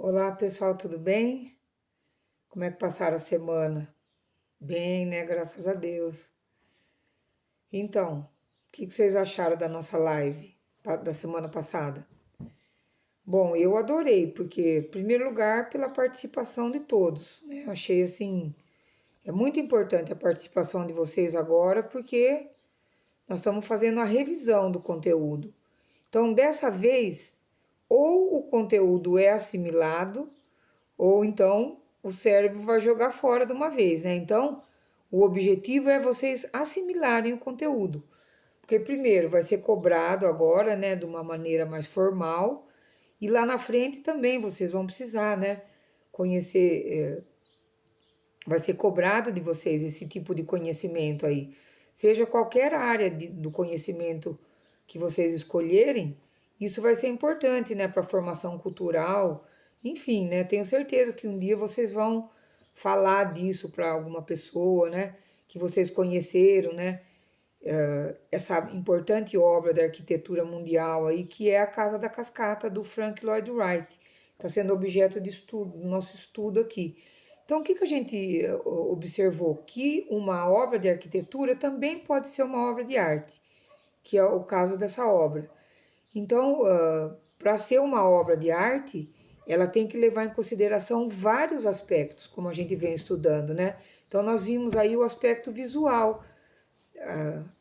Olá pessoal, tudo bem? Como é que passaram a semana? Bem, né? Graças a Deus. Então, o que vocês acharam da nossa live da semana passada? Bom, eu adorei, porque, em primeiro lugar, pela participação de todos, né? Eu achei assim, é muito importante a participação de vocês agora, porque nós estamos fazendo a revisão do conteúdo. Então, dessa vez, ou o conteúdo é assimilado, ou então o cérebro vai jogar fora de uma vez, né? Então, o objetivo é vocês assimilarem o conteúdo. Porque primeiro vai ser cobrado agora, né, de uma maneira mais formal, e lá na frente também vocês vão precisar, né, conhecer, vai ser cobrado de vocês esse tipo de conhecimento aí. Seja qualquer área do conhecimento que vocês escolherem, isso vai ser importante, né, para a formação cultural. Enfim, né, tenho certeza que um dia vocês vão falar disso para alguma pessoa, né, que vocês conheceram, né, essa importante obra da arquitetura mundial aí, que é a Casa da Cascata do Frank Lloyd Wright. Está sendo objeto de estudo, do nosso estudo aqui. Então, o que a gente observou? Que uma obra de arquitetura também pode ser uma obra de arte, que é o caso dessa obra. Então, para ser uma obra de arte, ela tem que levar em consideração vários aspectos, como a gente vem estudando, né? Então, nós vimos aí o aspecto visual,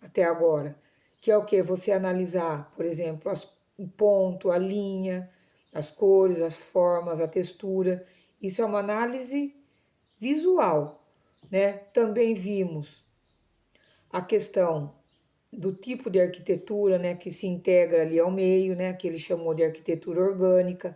até agora, que é o que? Você analisar, por exemplo, o ponto, a linha, as cores, as formas, a textura. Isso é uma análise visual, né? Também vimos a questão do tipo de arquitetura, né, que se integra ali ao meio, né, que ele chamou de arquitetura orgânica.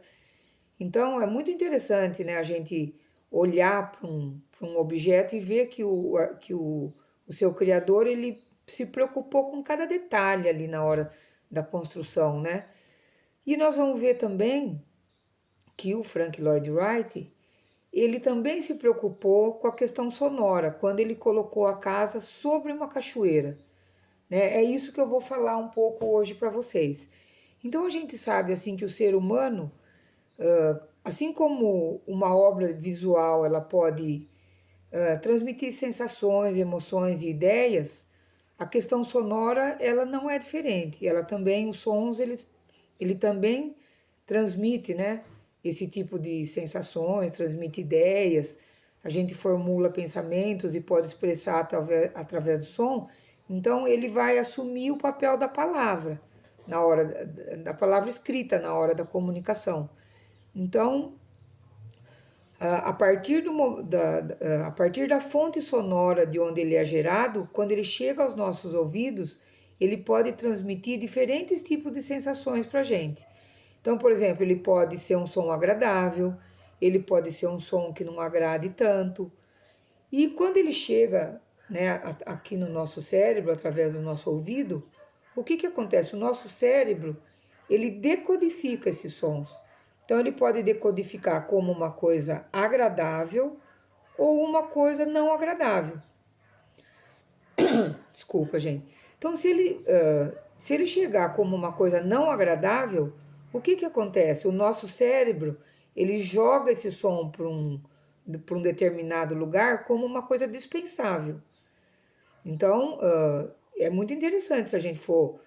Então é muito interessante, né, a gente olhar para um objeto e ver o seu criador ele se preocupou com cada detalhe ali na hora da construção, né? E nós vamos ver também que o Frank Lloyd Wright ele também se preocupou com a questão sonora quando ele colocou a casa sobre uma cachoeira, né? É isso que eu vou falar um pouco hoje para vocês. Então a gente sabe assim que o ser humano, assim como uma obra visual, ela pode transmitir sensações, emoções e ideias, a questão sonora ela não é diferente. Ela também, os sons, ele também transmite, né? Esse tipo de sensações, transmite ideias. A gente formula pensamentos e pode expressar através do som. Então ele vai assumir o papel da palavra na hora da palavra escrita na hora da comunicação. Então, a partir, a partir da fonte sonora de onde ele é gerado, quando ele chega aos nossos ouvidos, ele pode transmitir diferentes tipos de sensações para a gente. Então, por exemplo, ele pode ser um som agradável, ele pode ser um som que não agrade tanto. E quando ele chega, né, aqui no nosso cérebro, através do nosso ouvido, o que acontece? O nosso cérebro, ele decodifica esses sons. Então ele pode decodificar como uma coisa agradável ou uma coisa não agradável. Desculpa, gente. Então se ele chegar como uma coisa não agradável, o que acontece? O nosso cérebro, ele joga esse som para um determinado lugar como uma coisa dispensável. Então, é muito interessante se a gente for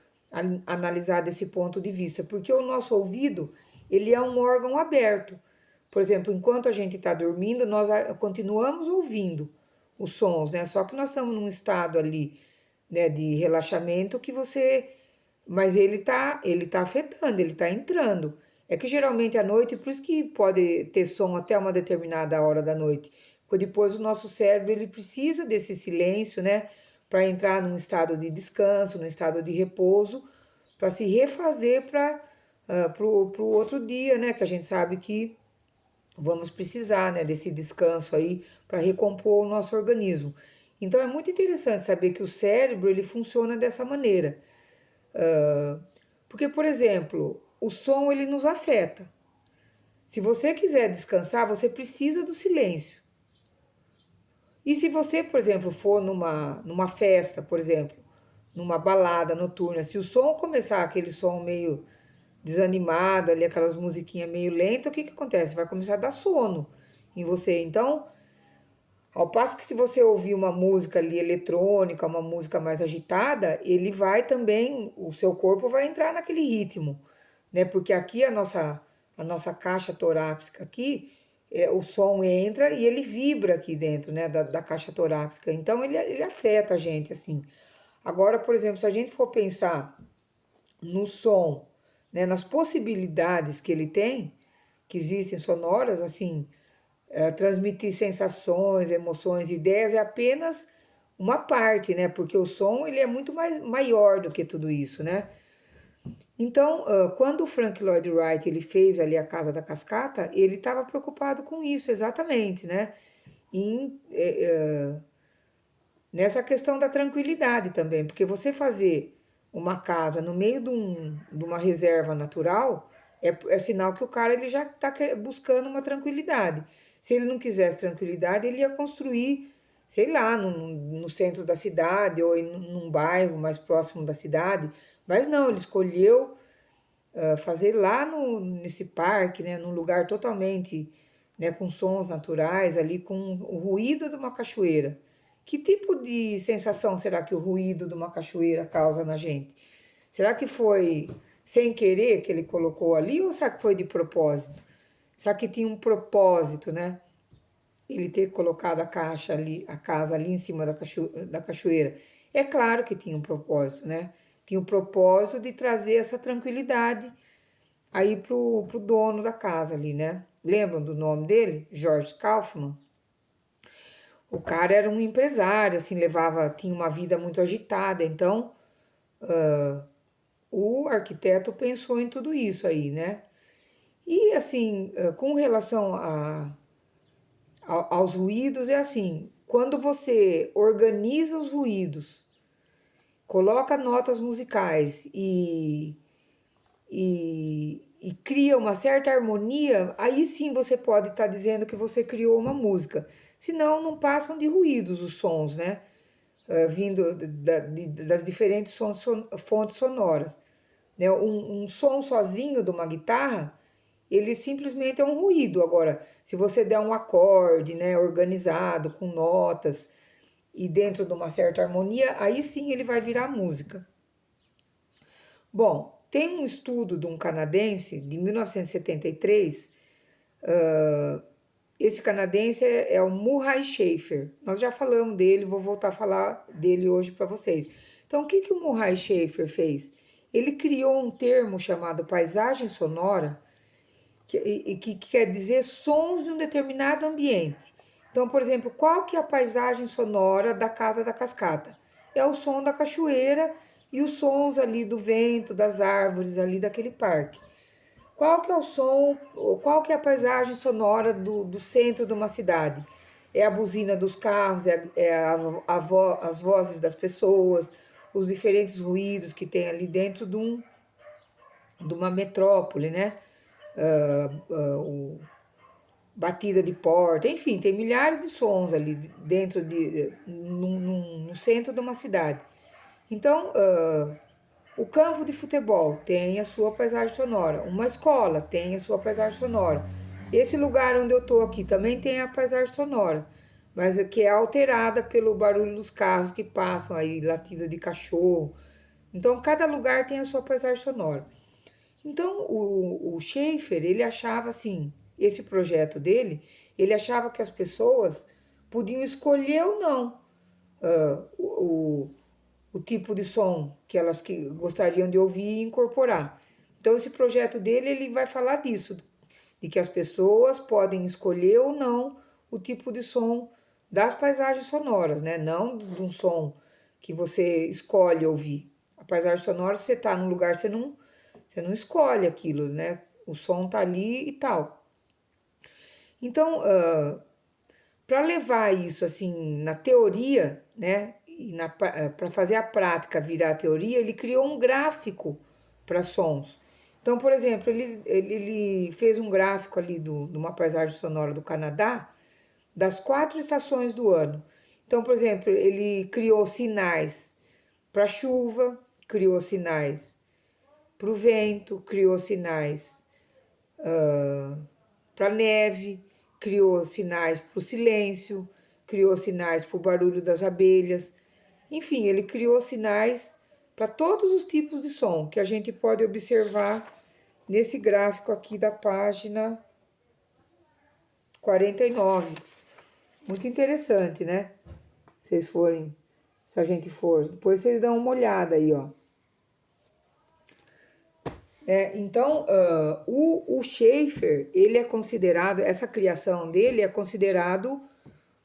analisar desse ponto de vista, porque o nosso ouvido, ele é um órgão aberto. Por exemplo, enquanto a gente está dormindo, nós continuamos ouvindo os sons, né? Só que nós estamos num estado ali, né, de relaxamento que você, mas ele tá afetando, ele tá entrando. É que geralmente à noite, por isso que pode ter som até uma determinada hora da noite, porque depois o nosso cérebro ele precisa desse silêncio, né, para entrar num estado de descanso, num estado de repouso, para se refazer para pro outro dia, né, que a gente sabe que vamos precisar, né, desse descanso aí para recompor o nosso organismo. Então é muito interessante saber que o cérebro ele funciona dessa maneira. Porque, por exemplo, o som ele nos afeta. Se você quiser descansar, você precisa do silêncio. E se você, por exemplo, for numa festa, por exemplo, numa balada noturna, se o som começar aquele som meio, desanimado ali, aquelas musiquinhas meio lentas, o que que acontece? Vai começar a dar sono em você. Então, ao passo que se você ouvir uma música ali eletrônica, uma música mais agitada, ele vai também, o seu corpo vai entrar naquele ritmo, né? Porque aqui a nossa caixa torácica aqui, o som entra e ele vibra aqui dentro, né, da caixa torácica. Então ele afeta a gente, assim. Agora, por exemplo, se a gente for pensar no som, né, nas possibilidades que ele tem, que existem sonoras, assim, transmitir sensações, emoções, ideias é apenas uma parte, né? Porque o som ele é muito mais maior do que tudo isso, né? Então, quando o Frank Lloyd Wright ele fez ali a Casa da Cascata, ele estava preocupado com isso, exatamente, né? Em, nessa questão da tranquilidade também, porque você fazer uma casa no meio de uma reserva natural é sinal que o cara ele já está buscando uma tranquilidade. Se ele não quisesse tranquilidade, ele ia construir, sei lá, no centro da cidade ou num bairro mais próximo da cidade, mas não, ele escolheu fazer lá nesse parque, né, num lugar totalmente, né, com sons naturais ali, com o ruído de uma cachoeira. Que tipo de sensação será que o ruído de uma cachoeira causa na gente? Será que foi sem querer que ele colocou ali ou será que foi de propósito? Será que tinha um propósito, né? Ele ter colocado a caixa ali, a casa ali em cima da cachoeira. É claro que tinha um propósito, né? Tinha o propósito de trazer essa tranquilidade aí pro dono da casa ali, né? Lembram do nome dele? George Kaufman. O cara era um empresário, assim, tinha uma vida muito agitada, então o arquiteto pensou em tudo isso aí, né? E assim, com relação aos ruídos, é assim, quando você organiza os ruídos, coloca notas musicais e cria uma certa harmonia, aí sim você pode estar dizendo que você criou uma música. Senão, não passam de ruídos os sons, né? Vindo das diferentes fontes sonoras. Né? Um som sozinho de uma guitarra, ele simplesmente é um ruído. Agora, se você der um acorde, né, organizado, com notas e dentro de uma certa harmonia, aí sim ele vai virar música. Bom, tem um estudo de um canadense de 1973. Esse canadense é o Murray Schafer. Nós já falamos dele, vou voltar a falar dele hoje para vocês. Então, o que, que o Murray Schafer fez? Ele criou um termo chamado paisagem sonora, que quer dizer sons de um determinado ambiente. Então, por exemplo, qual que é a paisagem sonora da Casa da Cascata? É o som da cachoeira e os sons ali do vento, das árvores ali daquele parque. Qual que é o som, qual que é a paisagem sonora do centro de uma cidade? É a buzina dos carros, as vozes das pessoas, os diferentes ruídos que tem ali dentro de uma metrópole, né? O batida de porta, enfim, tem milhares de sons ali dentro no centro de uma cidade. Então, o campo de futebol tem a sua paisagem sonora, uma escola tem a sua paisagem sonora. Esse lugar onde eu estou aqui também tem a paisagem sonora, mas que é alterada pelo barulho dos carros que passam aí, latido de cachorro. Então, cada lugar tem a sua paisagem sonora. Então, o Schaefer, ele achava assim, esse projeto dele, ele achava que as pessoas podiam escolher ou não o tipo de som que elas gostariam de ouvir e incorporar. Então, esse projeto dele, ele vai falar disso, de que as pessoas podem escolher ou não o tipo de som das paisagens sonoras, né? Não de um som que você escolhe ouvir. A paisagem sonora, você tá num lugar, você não escolhe aquilo, né? O som tá ali e tal. Então, para levar isso assim na teoria, né? E para fazer a prática virar a teoria, ele criou um gráfico para sons. Então, por exemplo, ele fez um gráfico ali de uma paisagem sonora do Canadá, das 4 estações do ano. Então, por exemplo, ele criou sinais para chuva, criou sinais para o vento, criou sinais para a neve, criou sinais para o silêncio, criou sinais para o barulho das abelhas. Enfim, ele criou sinais para todos os tipos de som que a gente pode observar nesse gráfico aqui da página 49. Muito interessante, né? Se a gente for, depois vocês dão uma olhada aí, ó. Então, o Schaeffer, ele é considerado, essa criação dele é considerado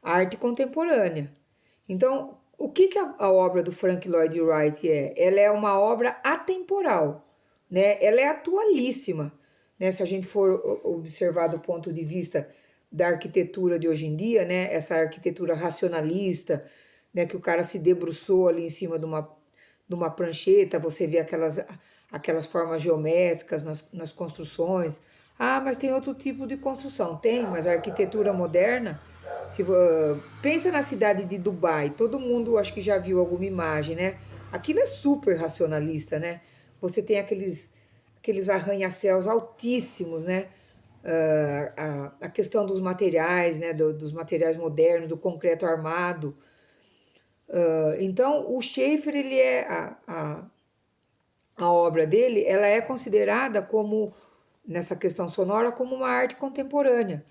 arte contemporânea. Então, o que a obra do Frank Lloyd Wright é? Ela é uma obra atemporal, né? Ela é atualíssima, né? Se a gente for observar do ponto de vista da arquitetura de hoje em dia, né? Essa arquitetura racionalista, né? Que o cara se debruçou ali em cima de uma prancheta, você vê aquelas formas geométricas nas construções. Ah, mas tem outro tipo de construção. Tem, mas a arquitetura moderna, pensa na cidade de Dubai, todo mundo acho que já viu alguma imagem, né? Aquilo é super racionalista, né? Você tem aqueles arranha-céus altíssimos, né? A questão dos materiais, né? Dos materiais modernos, do concreto armado. Então, o Schaeffer, ele é a obra dele, ela é considerada como, nessa questão sonora, como uma arte contemporânea,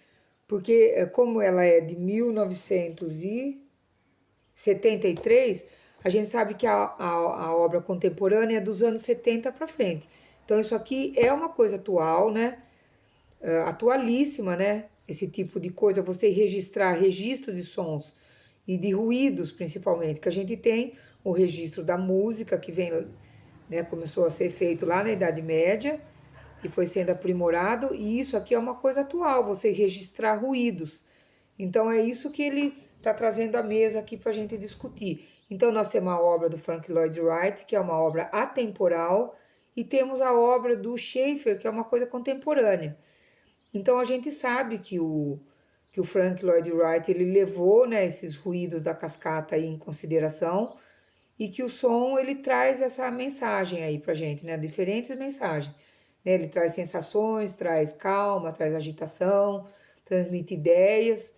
porque como ela é de 1973, a gente sabe que a obra contemporânea é dos anos 70 para frente. Então isso aqui é uma coisa atual, né? Atualíssima, né? Esse tipo de coisa, você registrar registro de sons e de ruídos, principalmente, que a gente tem o registro da música que vem, né, começou a ser feito lá na Idade Média e foi sendo aprimorado, e isso aqui é uma coisa atual, você registrar ruídos. Então é isso que ele está trazendo à mesa aqui para a gente discutir. Então nós temos a obra do Frank Lloyd Wright, que é uma obra atemporal, e temos a obra do Schaeffer, que é uma coisa contemporânea. Então a gente sabe que o Frank Lloyd Wright ele levou, né, esses ruídos da cascata aí em consideração, e que o som ele traz essa mensagem aí pra gente, né? Diferentes mensagens. Né? Ele traz sensações, traz calma, traz agitação, transmite ideias.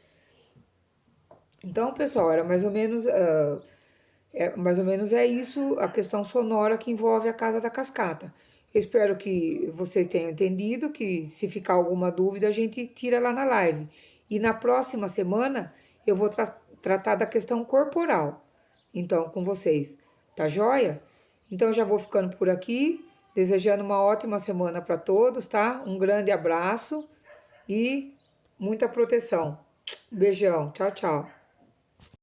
Então, pessoal, era mais ou menos, mais ou menos é isso a questão sonora que envolve a Casa da Cascata. Eu espero que vocês tenham entendido, que se ficar alguma dúvida a gente tira lá na live. E na próxima semana eu vou tratar da questão corporal. Então, com vocês, tá joia? Então, eu já vou ficando por aqui, desejando uma ótima semana para todos, tá? Um grande abraço e muita proteção. Beijão, tchau, tchau.